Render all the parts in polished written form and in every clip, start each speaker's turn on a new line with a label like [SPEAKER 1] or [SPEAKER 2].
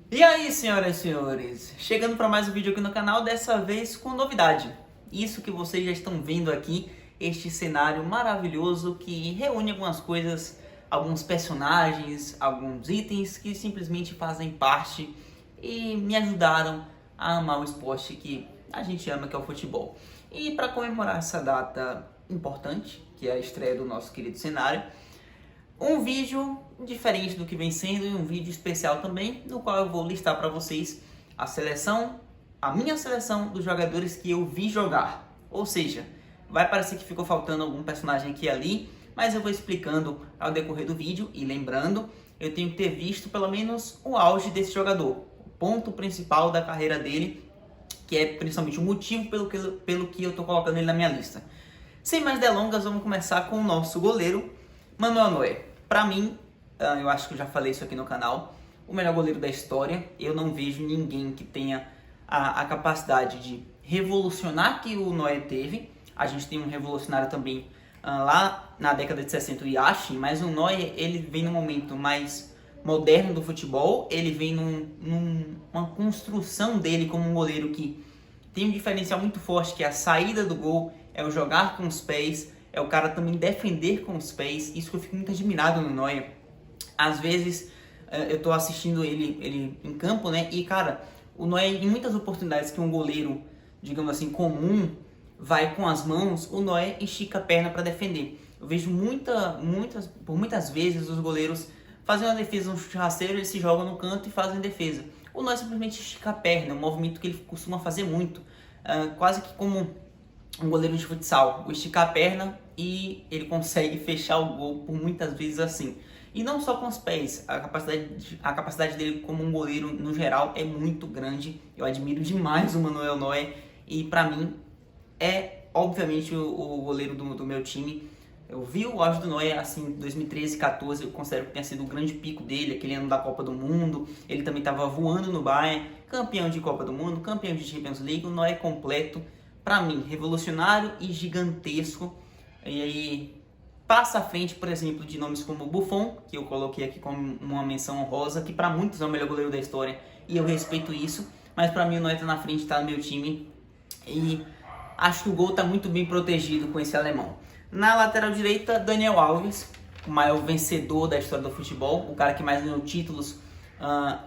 [SPEAKER 1] E aí, senhoras e senhores, chegando para mais um vídeo aqui no canal, dessa vez com novidade. Isso que vocês já estão vendo aqui, este cenário maravilhoso que reúne algumas coisas, alguns personagens, alguns itens que simplesmente fazem parte e me ajudaram a amar o esporte que a gente ama, que é o futebol. E para comemorar essa data importante, que é a estreia do nosso querido cenário, um vídeo diferente do que vem sendo e um vídeo especial também, no qual eu vou listar para vocês a minha seleção dos jogadores que eu vi jogar. Ou seja, vai parecer que ficou faltando algum personagem aqui e ali, mas eu vou explicando ao decorrer do vídeo. E lembrando, eu tenho que ter visto pelo menos o auge desse jogador, o ponto principal da carreira dele, que é principalmente o motivo pelo que eu estou colocando ele na minha lista. Sem mais delongas, vamos começar com o nosso goleiro, Manuel Neuer. Para mim, eu acho que eu já falei isso aqui no canal, o melhor goleiro da história. Eu não vejo ninguém que tenha a capacidade de revolucionar que o Neuer teve. A gente tem um revolucionário também lá na década de 60, o Yashin, mas o Neuer, ele vem num momento mais moderno do futebol, ele vem numa construção dele como um goleiro que tem um diferencial muito forte, que é a saída do gol, é o jogar com os pés, é o cara também defender com os pés. Isso que eu fico muito admirado no Neuer. Às vezes eu tô assistindo ele em campo, né? E cara, o Neuer, em muitas oportunidades que um goleiro, digamos assim, comum, vai com as mãos, o Neuer estica a perna para defender. Eu vejo por muitas vezes os goleiros fazem uma defesa, um chute rasteiro, eles se jogam no canto e fazem defesa. O Neuer simplesmente estica a perna, um movimento que ele costuma fazer muito, quase que como um goleiro de futsal, o esticar a perna, e ele consegue fechar o gol por muitas vezes assim. E não só com os pés, a capacidade dele como um goleiro no geral é muito grande. Eu admiro demais o Manuel Neuer e para mim é obviamente o goleiro do meu time. Eu vi o auge do Neuer assim, 2013, 14, eu considero que tenha sido o grande pico dele, aquele ano da Copa do Mundo. Ele também estava voando no Bayern, campeão de Copa do Mundo, campeão de Champions League. O Neuer completo, para mim, revolucionário e gigantesco. E aí passa à frente, por exemplo, de nomes como Buffon, que eu coloquei aqui como uma menção honrosa, que para muitos é o melhor goleiro da história, e eu respeito isso, mas para mim o Neuer tá na frente, tá no meu time, e acho que o gol tá muito bem protegido com esse alemão. Na lateral direita, Daniel Alves, o maior vencedor da história do futebol, o cara que mais ganhou títulos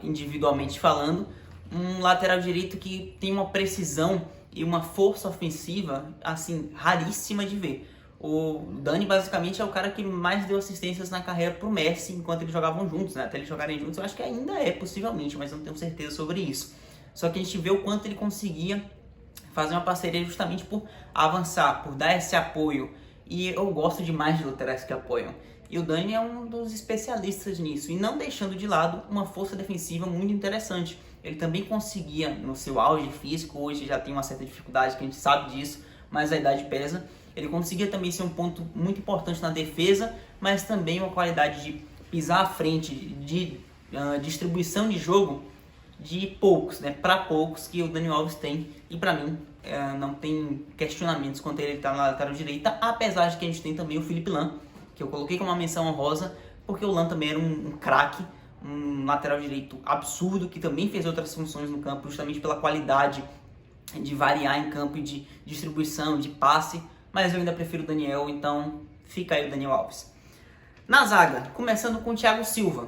[SPEAKER 1] individualmente falando, um lateral direito que tem uma precisão e uma força ofensiva assim raríssima de ver. O Dani basicamente é o cara que mais deu assistências na carreira pro Messi enquanto eles jogavam juntos, né? Até eles jogarem juntos, eu acho que ainda é, possivelmente, mas não tenho certeza sobre isso. Só que a gente vê o quanto ele conseguia fazer uma parceria justamente por avançar, por dar esse apoio. E eu gosto demais de laterais que apoiam. E o Dani é um dos especialistas nisso, e não deixando de lado uma força defensiva muito interessante. Ele também conseguia, no seu auge físico, hoje já tem uma certa dificuldade, que a gente sabe disso, mas a idade pesa. Ele conseguia também ser um ponto muito importante na defesa, mas também uma qualidade de pisar à frente, de distribuição de jogo de poucos, né? Para poucos que o Daniel Alves tem. E para mim, não tem questionamentos quanto ele está na lateral direita, apesar de que a gente tem também o Philipp Lahm, que eu coloquei como uma menção honrosa, porque o Lahm também era um craque, um lateral direito absurdo, que também fez outras funções no campo, justamente pela qualidade de variar em campo e de distribuição, de passe. Mas eu ainda prefiro o Daniel, então fica aí o Daniel Alves. Na zaga, começando com o Thiago Silva,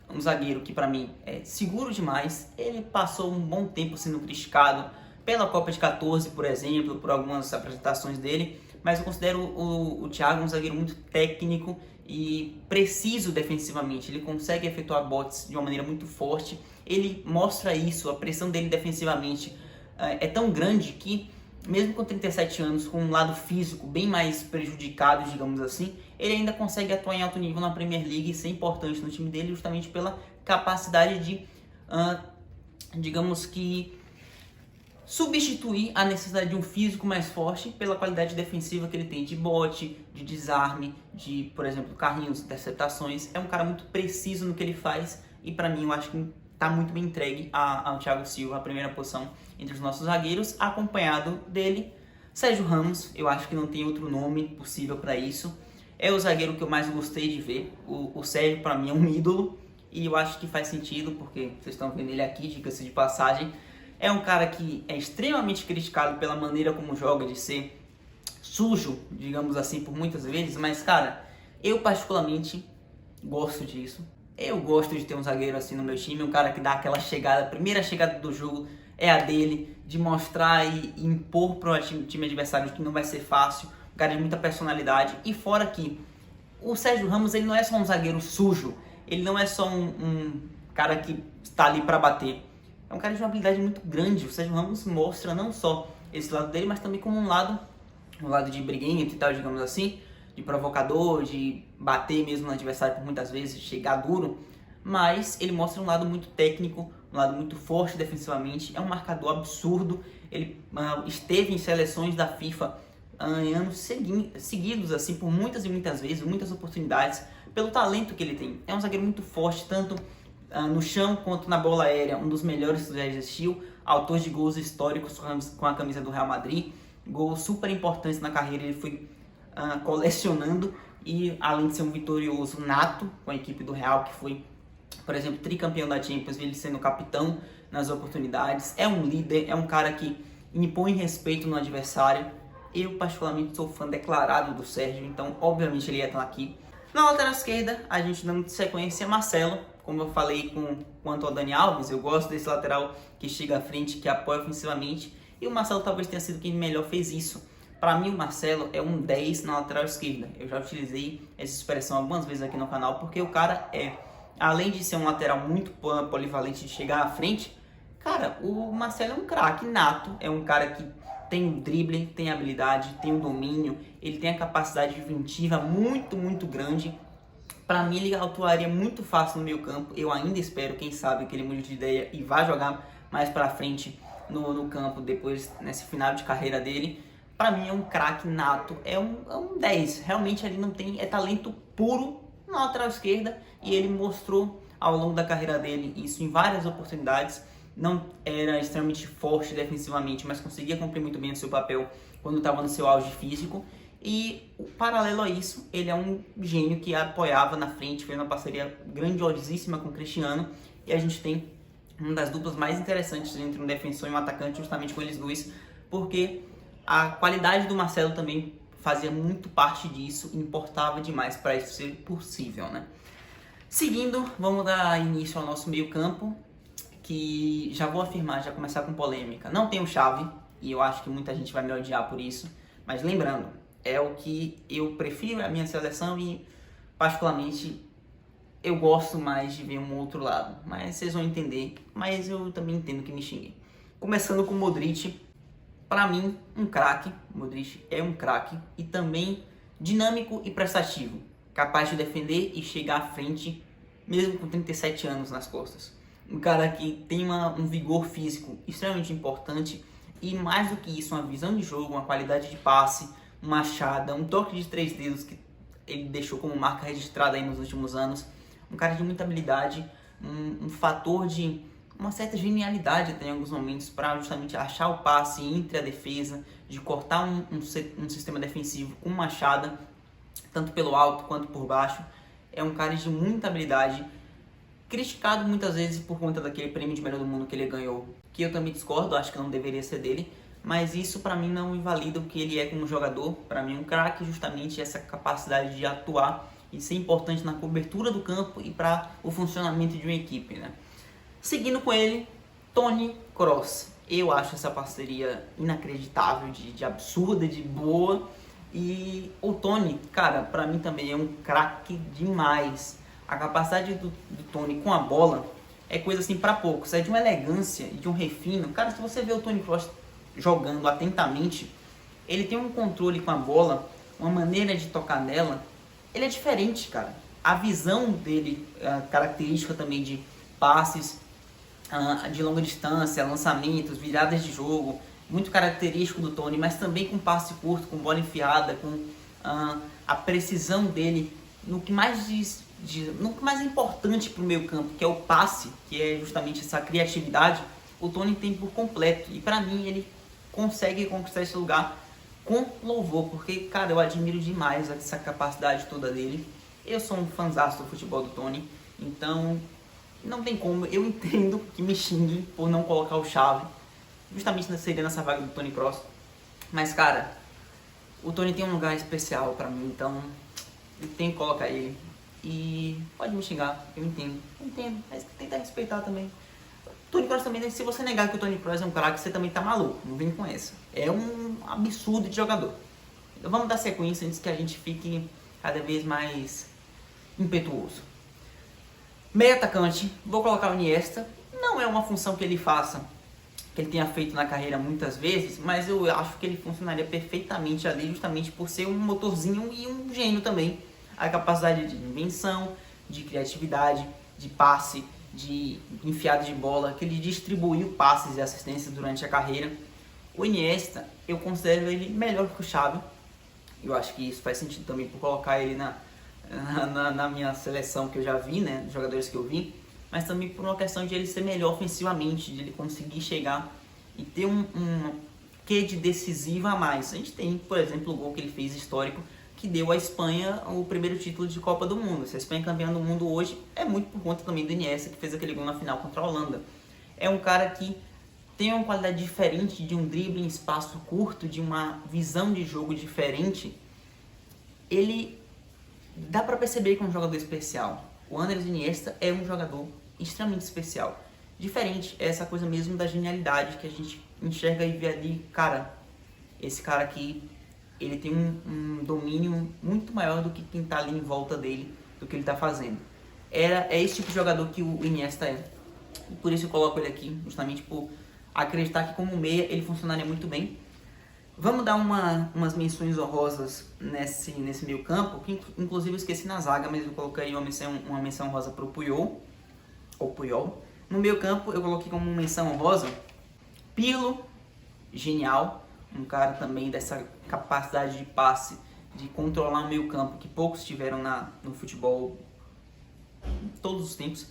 [SPEAKER 1] um zagueiro que para mim é seguro demais. Ele passou um bom tempo sendo criticado pela Copa de 14, por exemplo, por algumas apresentações dele, mas eu considero o Thiago um zagueiro muito técnico e preciso defensivamente. Ele consegue efetuar botes de uma maneira muito forte. Ele mostra isso, a pressão dele defensivamente é tão grande que, mesmo com 37 anos, com um lado físico bem mais prejudicado, digamos assim, ele ainda consegue atuar em alto nível na Premier League e ser importante no time dele, justamente pela capacidade de, digamos que, substituir a necessidade de um físico mais forte pela qualidade defensiva que ele tem de bote, de desarme, de, por exemplo, carrinhos, interceptações. É um cara muito preciso no que ele faz e, para mim, eu acho que está muito bem entregue ao Thiago Silva, a primeira posição entre os nossos zagueiros, acompanhado dele, Sérgio Ramos. Eu acho que não tem outro nome possível para isso. É o zagueiro que eu mais gostei de ver. O Sérgio, para mim, é um ídolo. e eu acho que faz sentido, porque vocês estão vendo ele aqui, diga-se de passagem. É um cara que é extremamente criticado pela maneira como joga, de ser sujo, digamos assim, por muitas vezes, mas cara, eu particularmente gosto disso. Eu gosto de ter um zagueiro assim no meu time, um cara que dá aquela chegada, a primeira chegada do jogo é a dele, de mostrar e impor para o time adversário que não vai ser fácil, um cara de muita personalidade. E fora que o Sérgio Ramos, ele não é só um zagueiro sujo, ele não é só um cara que está ali para bater. É um cara de uma habilidade muito grande. O Sérgio Ramos mostra não só esse lado dele, mas também como um lado de briguento e tal, digamos assim, de provocador, de bater mesmo no adversário por muitas vezes, chegar duro. Mas ele mostra um lado muito técnico, um lado muito forte defensivamente. É um marcador absurdo. Ele esteve em seleções da FIFA em anos seguidos, assim, por muitas e muitas vezes, muitas oportunidades, pelo talento que ele tem. É um zagueiro muito forte, tanto no chão quanto na bola aérea, um dos melhores que já existiu, autor de gols históricos com a camisa do Real Madrid, gols super importantes na carreira, ele foi colecionando, e além de ser um vitorioso nato com a equipe do Real, que foi, por exemplo, tricampeão da Champions, ele sendo capitão nas oportunidades, é um líder, é um cara que impõe respeito no adversário. Eu particularmente sou fã declarado do Sérgio, então obviamente ele ia estar aqui. Na lateral esquerda, a gente dando sequência Marcelo. Como eu falei quanto ao Dani Alves, eu gosto desse lateral que chega à frente, que apoia ofensivamente, e o Marcelo talvez tenha sido quem melhor fez isso. Para mim, o Marcelo é um 10 na lateral esquerda. Eu já utilizei essa expressão algumas vezes aqui no canal, porque o cara além de ser um lateral muito polivalente de chegar à frente, cara, o Marcelo é um craque nato, é um cara que tem o drible, tem a habilidade, tem o domínio, ele tem a capacidade inventiva muito, muito grande. Para mim, ele atuaria muito fácil no meio campo. Eu ainda espero, quem sabe, que ele mude de ideia e vá jogar mais para frente no campo depois, nesse final de carreira dele. Para mim, é um craque nato, é um 10. Realmente, ali não tem, é talento puro na lateral esquerda, e ele mostrou ao longo da carreira dele isso em várias oportunidades. Não era extremamente forte defensivamente, mas conseguia cumprir muito bem o seu papel quando estava no seu auge físico. E, paralelo a isso, ele é um gênio que apoiava na frente, fez uma parceria grandiosíssima com o Cristiano, e a gente tem uma das duplas mais interessantes entre um defensor e um atacante, justamente com eles dois, porque a qualidade do Marcelo também fazia muito parte disso, importava demais para isso ser possível, né? Seguindo, vamos dar início ao nosso meio campo, que já vou afirmar, já começar com polêmica. Não tem o Xavi, e eu acho que muita gente vai me odiar por isso, mas lembrando, é o que eu prefiro, a minha seleção, e particularmente eu gosto mais de ver um outro lado. Mas vocês vão entender, mas eu também entendo que me xinguem. Começando com o Modric, para mim, um craque. O Modric é um craque e também dinâmico e prestativo, capaz de defender e chegar à frente, mesmo com 37 anos nas costas. Um cara que tem um vigor físico extremamente importante e, mais do que isso, uma visão de jogo, uma qualidade de passe, uma achada, um toque de 3 dedos que ele deixou como marca registrada aí nos últimos anos. Um cara de muita habilidade, um fator de uma certa genialidade até em alguns momentos para justamente achar o passe entre a defesa, de cortar um sistema defensivo com uma achada, tanto pelo alto quanto por baixo. É um cara de muita habilidade, criticado muitas vezes por conta daquele prêmio de melhor do mundo que ele ganhou, que eu também discordo, acho que não deveria ser dele, mas isso para mim não invalida o que ele é como jogador. Para mim, um craque, justamente essa capacidade de atuar e ser importante na cobertura do campo e para o funcionamento de uma equipe, né? Seguindo com ele, Toni Kroos. Eu acho essa parceria inacreditável, de absurda, de boa. E o Toni, cara, para mim também é um craque demais. A capacidade do Toni com a bola é coisa assim para poucos, é de uma elegância e de um refino. Cara, se você vê o Toni Kroos jogando atentamente, ele tem um controle com a bola, uma maneira de tocar nela, ele é diferente, cara. A visão dele, a característica também de passes de longa distância, lançamentos, viradas de jogo, muito característico do Toni, mas também com passe curto, com bola enfiada, com a precisão dele no que mais no que mais é importante para o meio campo, que é o passe, que é justamente essa criatividade. O Toni tem por completo, e para mim ele consegue conquistar esse lugar com louvor, porque, cara, eu admiro demais essa capacidade toda dele. Eu sou um fãzaço do futebol do Toni, então não tem como, eu entendo que me xinguem por não colocar o Xavi, justamente seria nessa vaga do Toni Kroos, mas cara, o Toni tem um lugar especial pra mim, então eu tenho que colocar ele. E pode me xingar, eu entendo, mas tenta respeitar também. Toni Kroos também, se você negar que o Toni Kroos é um craque, você também tá maluco, não vem com essa. É um absurdo de jogador. Então vamos dar sequência antes que a gente fique cada vez mais impetuoso. Meio atacante, vou colocar o Iniesta. Não é uma função que ele faça, que ele tenha feito na carreira muitas vezes, mas eu acho que ele funcionaria perfeitamente ali, justamente por ser um motorzinho e um gênio também. A capacidade de invenção, de criatividade, de passe, de enfiada de bola, que ele distribuiu passes e assistências durante a carreira. O Iniesta, eu considero ele melhor que o Xavi. Eu acho que isso faz sentido também por colocar ele na minha seleção que eu já vi, né, dos jogadores que eu vi, mas também por uma questão de ele ser melhor ofensivamente, de ele conseguir chegar e ter um quê de decisivo a mais. A gente tem, por exemplo, o gol que ele fez histórico, que deu à Espanha o primeiro título de Copa do Mundo. Se a Espanha é campeã do mundo hoje, é muito por conta também do Iniesta, que fez aquele gol na final contra a Holanda. É um cara que tem uma qualidade diferente, de um drible em espaço curto, de uma visão de jogo diferente. Ele dá pra perceber que é um jogador especial. O Andrés Iniesta é um jogador extremamente especial. Diferente, é essa coisa mesmo da genialidade que a gente enxerga e vê ali, cara, esse cara aqui, ele tem um domínio muito maior do que quem tá ali em volta dele, do que ele tá fazendo. É esse tipo de jogador que o Iniesta é. E por isso eu coloco ele aqui, justamente por acreditar que como meia ele funcionaria muito bem. Vamos dar umas menções honrosas nesse meio campo, que inclusive eu esqueci na zaga, mas eu coloquei uma menção honrosa pro Puyol, ou Puyol. No meio campo eu coloquei como menção honrosa Pirlo, genial, um cara também dessa capacidade de passe, de controlar o meio campo, que poucos tiveram no futebol todos os tempos.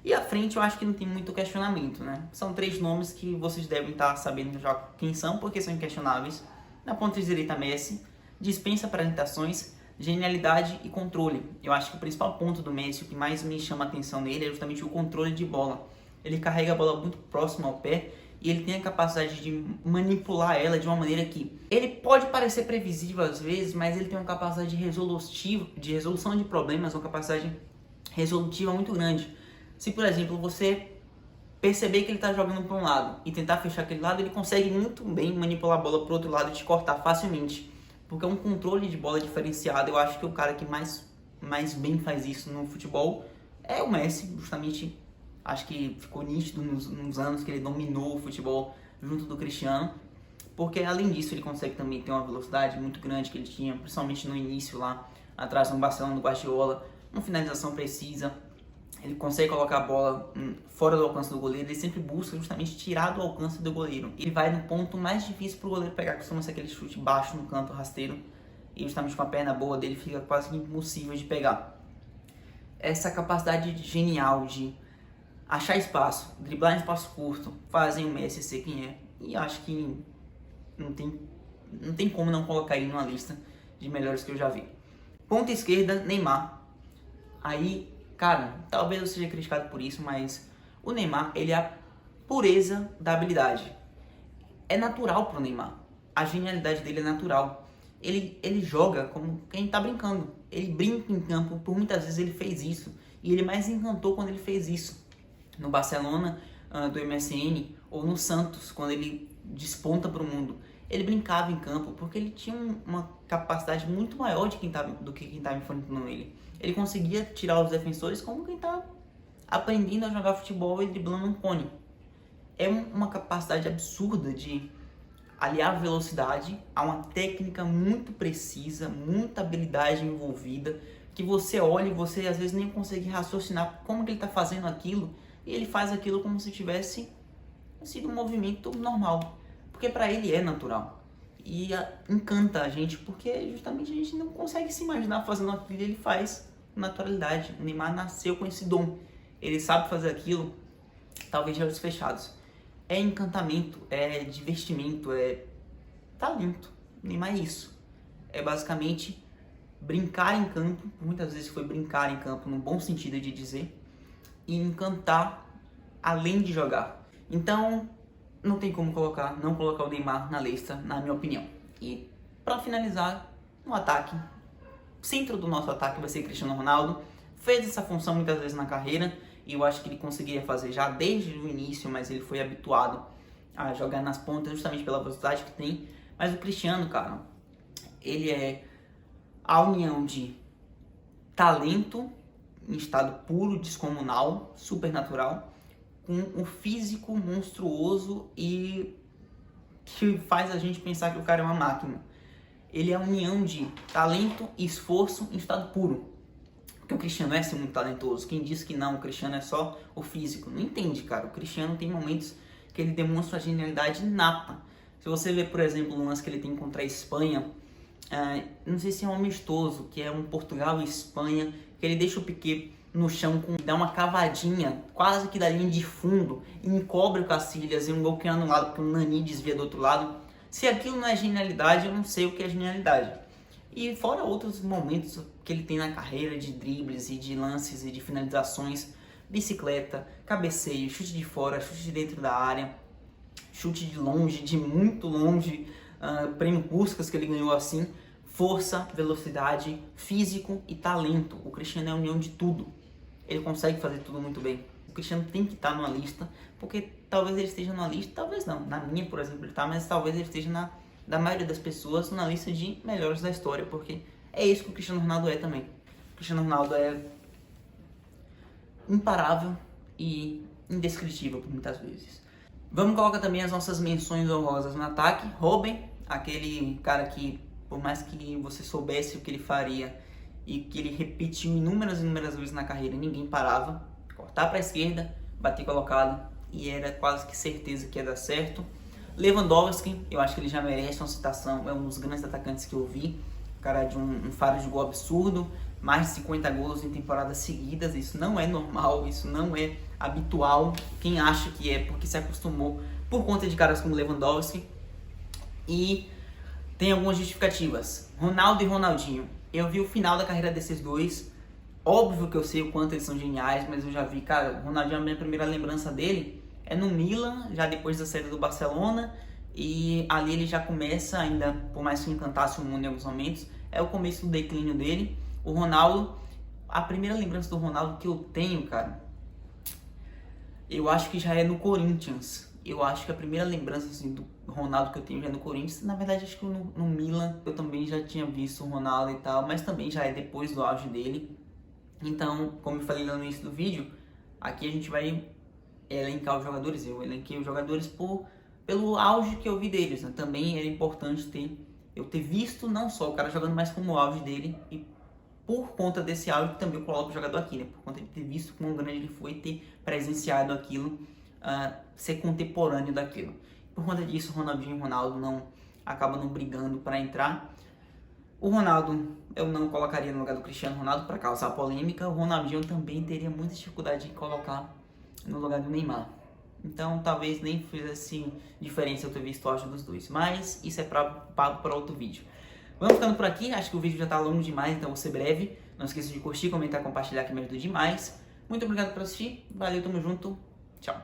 [SPEAKER 1] E à frente eu acho que não tem muito questionamento, né? São 3 nomes que vocês devem estar sabendo já quem são, porque são inquestionáveis. Na ponta direita, Messi, dispensa apresentações, genialidade e controle. Eu acho que o principal ponto do Messi, o que mais me chama a atenção nele, é justamente o controle de bola. Ele carrega a bola muito próximo ao pé e ele tem a capacidade de manipular ela de uma maneira que ele pode parecer previsível às vezes, mas ele tem uma capacidade de resolução de problemas, uma capacidade resolutiva muito grande. Se, por exemplo, você perceber que ele está jogando para um lado e tentar fechar aquele lado, ele consegue muito bem manipular a bola para o outro lado e te cortar facilmente. Porque é um controle de bola diferenciado. Eu acho que o cara que mais bem faz isso no futebol é o Messi. Justamente, acho que ficou nítido nos anos que ele dominou o futebol junto do Cristiano. Porque, além disso, ele consegue também ter uma velocidade muito grande que ele tinha, principalmente no início lá, atrás no Barcelona, do Guardiola. Uma finalização precisa. Ele consegue colocar a bola fora do alcance do goleiro, ele sempre busca justamente tirar do alcance do goleiro. Ele vai no ponto mais difícil para o goleiro pegar, que costuma ser aquele chute baixo no canto rasteiro, e justamente com a perna boa dele fica quase impossível de pegar. Essa capacidade genial de achar espaço, driblar em espaço curto, fazer o Messi ser quem é, e acho que não tem como não colocar ele numa lista de melhores que eu já vi. Ponta esquerda, Neymar. Aí, cara, talvez eu seja criticado por isso, mas o Neymar, ele é a pureza da habilidade. É natural pro Neymar. A genialidade dele é natural. Ele joga como quem tá brincando. Ele brinca em campo, por muitas vezes ele fez isso. E ele mais encantou quando ele fez isso. No Barcelona, do MSN, ou no Santos, quando ele desponta pro mundo. Ele brincava em campo porque ele tinha uma capacidade muito maior do que quem estava enfrentando ele. Ele conseguia tirar os defensores como quem está aprendendo a jogar futebol e driblando um cone. É uma capacidade absurda de aliar velocidade a uma técnica muito precisa, muita habilidade envolvida, que você olha e você às vezes nem consegue raciocinar como que ele está fazendo aquilo, e ele faz aquilo como se tivesse sido um movimento normal, porque para ele é natural. E encanta a gente, porque justamente a gente não consegue se imaginar fazendo aquilo que ele faz com naturalidade. O Neymar nasceu com esse dom. Ele sabe fazer aquilo, talvez de olhos fechados. É encantamento, é divertimento, é talento. O Neymar é isso. É basicamente brincar em campo, muitas vezes foi brincar em campo no bom sentido de dizer, e encantar além de jogar. Então, não tem como não colocar o Neymar na lista, na minha opinião. E para finalizar, no ataque, o centro do nosso ataque vai ser Cristiano Ronaldo. Fez essa função muitas vezes na carreira e eu acho que ele conseguiria fazer já desde o início, mas ele foi habituado a jogar nas pontas justamente pela velocidade que tem. Mas o Cristiano, cara, ele é a união de talento em estado puro, descomunal, supernatural, com um físico monstruoso e que faz a gente pensar que o cara é uma máquina. Ele é a união de talento e esforço em estado puro. Porque o Cristiano é muito talentoso. Quem diz que não, o Cristiano é só o físico, não entende, cara. O Cristiano tem momentos que ele demonstra a genialidade inata. Se você ver, por exemplo, o lance que ele tem contra a Espanha, não sei se é um amistoso, que é um Portugal e Espanha, que ele deixa o Piqué no chão, dá uma cavadinha, quase que da linha de fundo, e encobre o Casillas e um gol que é anulado porque o Nani desvia do outro lado. Se aquilo não é genialidade, eu não sei o que é genialidade. E fora outros momentos que ele tem na carreira de dribles e de lances e de finalizações, bicicleta, cabeceio, chute de fora, chute de dentro da área, chute de longe, de muito longe, prêmio Puskás que ele ganhou assim, força, velocidade, físico e talento. O Cristiano é a união de tudo. Ele consegue fazer tudo muito bem. O Cristiano tem que estar numa lista, porque talvez ele esteja numa lista, talvez não. Na minha, por exemplo, ele está, mas talvez ele esteja da maioria das pessoas na lista de melhores da história, porque é isso que o Cristiano Ronaldo é também. O Cristiano Ronaldo é imparável e indescritível por muitas vezes. Vamos colocar também as nossas menções honrosas no ataque. Robben, aquele cara que, por mais que você soubesse o que ele faria e que ele repetiu inúmeras vezes na carreira, ninguém parava. Cortar para a esquerda, bater colocado e era quase que certeza que ia dar certo. Lewandowski, eu acho que ele já merece uma citação, é um dos grandes atacantes que eu vi. O cara de um faro de gol absurdo, mais de 50 gols em temporadas seguidas, isso não é normal, isso não é habitual. Quem acha que é porque se acostumou por conta de caras como Lewandowski. E tem algumas justificativas. Ronaldo e Ronaldinho. Eu vi o final da carreira desses dois. Óbvio que eu sei o quanto eles são geniais, mas eu já vi, cara, o Ronaldinho, a minha primeira lembrança dele é no Milan, já depois da saída do Barcelona. E ali ele já começa, ainda por mais que encantasse o mundo em alguns momentos, é o começo do declínio dele. O Ronaldo, a primeira lembrança do Ronaldo que eu tenho, cara, eu acho que já é no Corinthians. Eu acho que a primeira lembrança assim, do Ronaldo que eu tenho já é no Corinthians. Na verdade, acho que no Milan eu também já tinha visto o Ronaldo e tal, mas também já é depois do auge dele. Então, como eu falei lá no início do vídeo, aqui a gente vai elencar os jogadores. Eu elenquei os jogadores pelo auge que eu vi deles, né? Também era importante eu ter visto não só o cara jogando, mas como o auge dele. E por conta desse auge que também eu coloco o jogador aqui, né? Por conta de ter visto quão grande ele foi, ter presenciado aquilo, ser contemporâneo daquilo. Por conta disso, o Ronaldinho e o Ronaldo acabam não brigando para entrar. O Ronaldo eu não colocaria no lugar do Cristiano Ronaldo para causar polêmica. O Ronaldinho também teria muita dificuldade de colocar no lugar do Neymar. Então talvez nem fizesse diferença eu ter visto o auge dos dois. Mas isso é papo para outro vídeo. Vamos ficando por aqui. Acho que o vídeo já está longo demais, então vou ser breve. Não esqueça de curtir, comentar, compartilhar, que me ajuda demais. Muito obrigado por assistir. Valeu, tamo junto. Tchau.